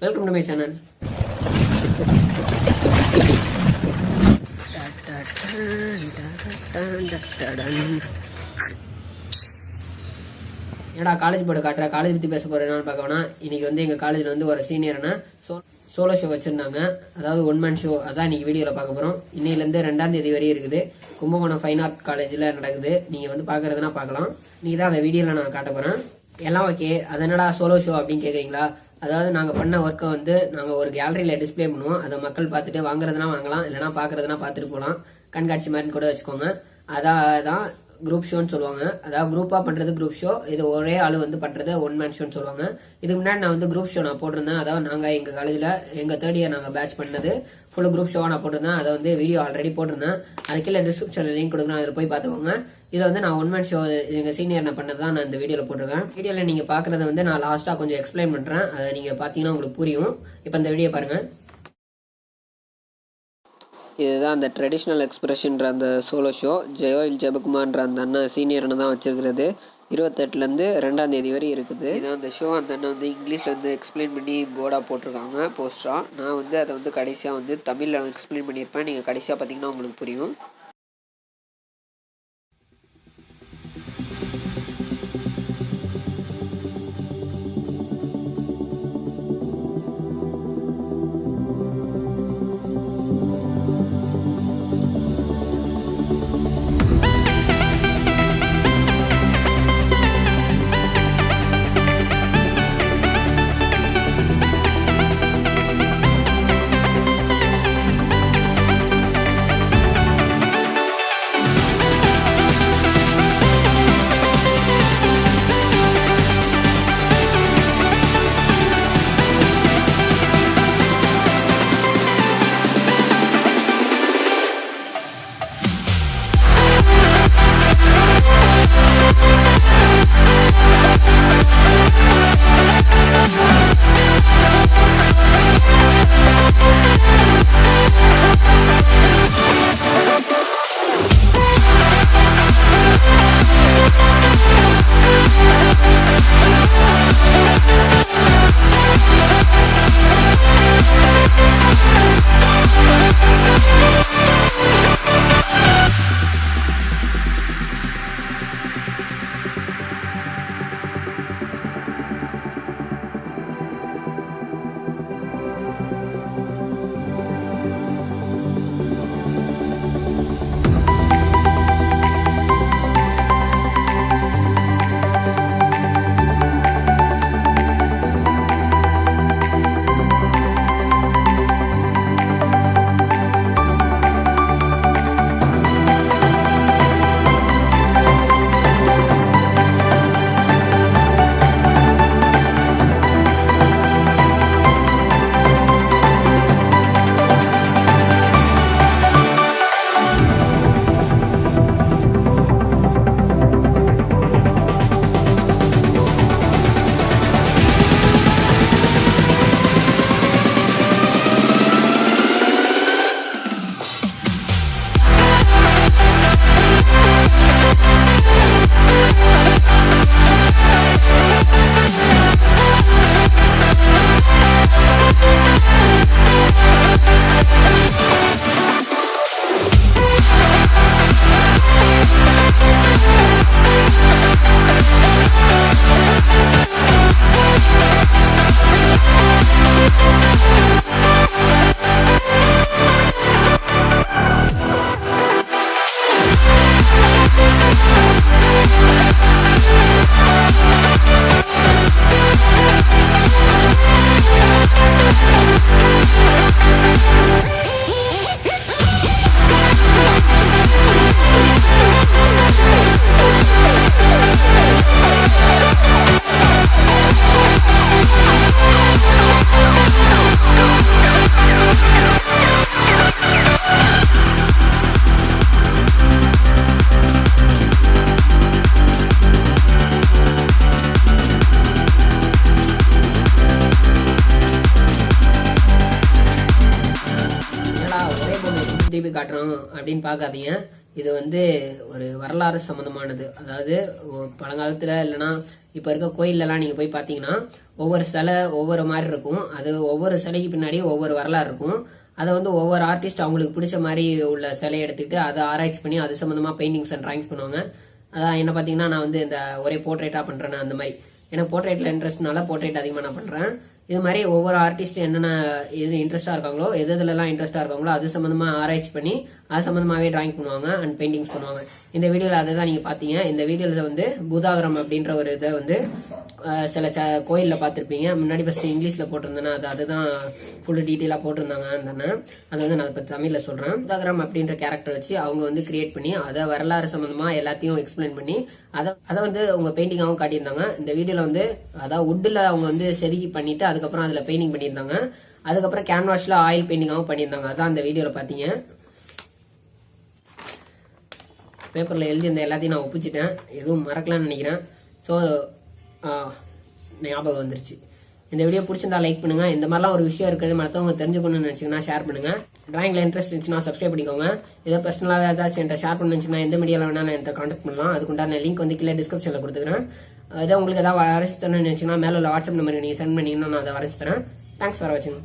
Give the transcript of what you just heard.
Welcome to my channel. என்னடா college board காட்டுற, college பற்றி பேச போகிறேன்னு பார்க்க வேணா. இன்னைக்கு வந்து எங்கள் காலேஜில் வந்து ஒரு சீனியர்னா சோலோ ஷோ வச்சுருந்தாங்க. அதாவது 1 man ஷோ. அதான் இன்னைக்கு வீடியோவில் பார்க்க போகிறோம். இன்னையிலேருந்து 2ஆம் தேதி வரையும் இருக்குது. கும்பகோணம் ஃபைன் ஆர்ட் காலேஜில் நடக்குது. நீங்கள் வந்து பார்க்குறதுனா பார்க்கலாம். நீ தான் அந்த வீடியோவில் நான் காட்ட போகிறேன். எல்லாம் ஓகே. அது என்னடா சோலோ ஷோ அப்படின்னு கேட்குறீங்களா? அதாவது நாங்கள் பண்ண ஒர்க்கை வந்து நாங்கள் ஒரு கேலரியில் டிஸ்பிளே பண்ணுவோம். அதை மக்கள் பார்த்துட்டு வாங்குறதுனா வாங்கலாம், இல்லைனா பார்க்குறதுனா பார்த்துட்டு போகலாம். கண்காட்சி மாதிரி கூட வச்சுக்கோங்க. அதான் குரூப் ஷோன்னு சொல்லுவாங்க. அதாவது குரூப்பா பண்றது குரூப் ஷோ. இது ஒரே ஆளு வந்து பண்றது 1 man ஷோன்னு சொல்லுவாங்க. இதுக்கு முன்னாடி நான் வந்து குரூப் ஷோ நான் போட்டிருந்தேன். அதாவது நாங்க எங்க காலேஜ்ல எங்க 3rd year நாங்க பேட்ச் பண்ணது ஃபுல் குரூப் ஷோவா நான் போட்டிருந்தேன். அதை வந்து வீடியோ ஆல்ரெடி போட்டிருந்தேன். அது கீழே டிஸ்கிரிப்ஷன்ல லிங்க் கொடுக்குறேன், அதில் போய் பார்த்துக்கோங்க. இது வந்து நான் 1 man ஷோ எங்க சீனியர் நான் பண்ணதான் நான் இந்த வீடியோல போட்டிருக்கேன். வீடியோல நீங்க பாக்குறத வந்து நான் லாஸ்டா கொஞ்சம் எக்ஸ்பிளைன் பண்றேன். அதை நீங்க பாத்தீங்கன்னா உங்களுக்கு புரியும். இப்போ இந்த வீடியோ பாருங்க. இதுதான் அந்த ட்ரெடிஷ்னல் எக்ஸ்பிரஷன்ற அந்த சோலோ ஷோ. ஜோயல் ஜபகுமார்ன்ற அந்த அண்ணன் சீனியர்னு தான் வச்சிருக்கிறது. 28லேருந்து 2ஆம் தேதி வரை இருக்குது. இதான் அந்த ஷோ. அந்த அண்ணன் வந்து இங்கிலீஷில் வந்து எக்ஸ்பிளைன் பண்ணி போர்டாக போட்டிருக்காங்க, போஸ்டராக. நான் வந்து அதை வந்து கடைசியாக வந்து தமிழில் எக்ஸ்பிளைன் பண்ணியிருப்பேன். நீங்கள் கடைசியாக பார்த்தீங்கன்னா உங்களுக்கு புரியும். திருப்பி காட்டுறோம் அப்படின்னு பார்க்காதீங்க. இது வந்து ஒரு வரலாறு சம்பந்தமானது. அதாவது பழங்காலத்துல இல்லைன்னா இப்ப இருக்க கோயிலெல்லாம் நீங்க போய் பாத்தீங்கன்னா ஒவ்வொரு சிலை ஒவ்வொரு மாதிரி இருக்கும். அது ஒவ்வொரு சிலைக்கு பின்னாடி ஒவ்வொரு வரலாறு இருக்கும். அதை வந்து ஒவ்வொரு ஆர்டிஸ்ட் அவங்களுக்கு பிடிச்ச மாதிரி உள்ள சிலையை எடுத்துக்கிட்டு அதை ஆராய்ச்சி பண்ணி அது சம்பந்தமா பெயிண்டிங்ஸ் அண்ட் டிராயிங்ஸ் பண்ணுவாங்க. அதான் என்ன பாத்தீங்கன்னா நான் வந்து இந்த ஒரே போர்ட்ரேட்டா பண்றேன். அந்த மாதிரி எனக்கு போர்ட்ரேட்ல இன்ட்ரெஸ்ட்னால போர்ட்ரேட் அதிகமா நான் பண்றேன். இது மாதிரி ஒவ்வொரு ஆர்டிஸ்ட் என்னென்ன எது இன்ட்ரெஸ்டா இருக்காங்களோ எதுலாம் இன்ட்ரெஸ்டா இருக்காங்களோ அது சம்பந்தமா ஆராய்ச்சி பண்ணி அது சம்பந்தமாவே டிராயிங் பண்ணுவாங்க அண்ட் பெயிண்டிங்ஸ் பண்ணுவாங்க. இந்த வீடியோல அதை தான் நீங்க பாத்தீங்க. இந்த வீடியோல வந்து பூதாகரம் அப்படின்ற ஒரு இதை வந்து சில கோயில்ல பாத்திருப்பீங்க. முன்னாடி ஃபர்ஸ்ட் இங்கிலீஷ்ல போட்டிருந்தேன்னா அதுதான் ஃபுல் டீட்டெயிலா போட்டிருந்தாங்க. அதை வந்து நான் இப்ப தமிழ்ல சொல்றேன். பூதாகரம் அப்படின்ற கேரக்டர் வச்சு அவங்க வந்து கிரியேட் பண்ணி அதை வரலாறு சம்பந்தமா எல்லாத்தையும் எக்ஸ்பிளைன் பண்ணி அதை வந்து அவங்க பெயிண்டிங்காகவும் காட்டியிருந்தாங்க. இந்த வீடியோல வந்து அதாவது வுட்ல அவங்க வந்து செதுக்கி பண்ணிட்டு அதுக்கப்புறம் அதுல பெயிண்டிங் பண்ணியிருந்தாங்க. அதுக்கப்புறம் கேன்வாஸ்ல ஆயில் பெயிண்டிங்காகவும் பண்ணியிருந்தாங்க. அதான் இந்த வீடியோல பாத்தீங்க. பேப்பர்ல எழுதி இந்த எல்லாத்தையும் நான் ஒப்பிச்சிட்டேன். எதுவும் மறக்கலாம்னு நினைக்கிறேன். ஸோ ஞாபகம் வந்துருச்சு. இந்த வீடியோ பிடிச்சிருந்தா லைக் பண்ணுங்க. இந்த மாதிரிலாம் ஒரு விஷயம் இருக்குது மற்றவங்க தெரிஞ்சுக்கணும்னு நினைச்சீங்கன்னா ஷேர் பண்ணுங்க. டிராயிங்ல இன்ட்ரெஸ்ட் இருந்துச்சுன்னா சப்ஸ்கிரைப் பண்ணிக்கோங்க. ஏதோ பர்சனலாக ஏதாச்சும் என்கிட்ட ஷேர் பண்ணுச்சுன்னா எந்த மீடியாவில் வேணாலும் என்கிட்ட கான்டாக்ட் பண்ணலாம். அதுக்குண்டான லிங்க் வந்து கீழே டிஸ்கிரிப்ஷன்ல கொடுத்துக்கிறேன். ஏதோ உங்களுக்கு ஏதாவது வரைச்சு தரணும்னு நினைச்சீங்கன்னா மேல உள்ள வாட்ஸ்அப் நம்பருக்கு நீங்க சென்ட் பண்ணீங்கன்னா நான் அதை வரைச்சு தரேன். தேங்க்ஸ் ஃபார் வாட்சிங்.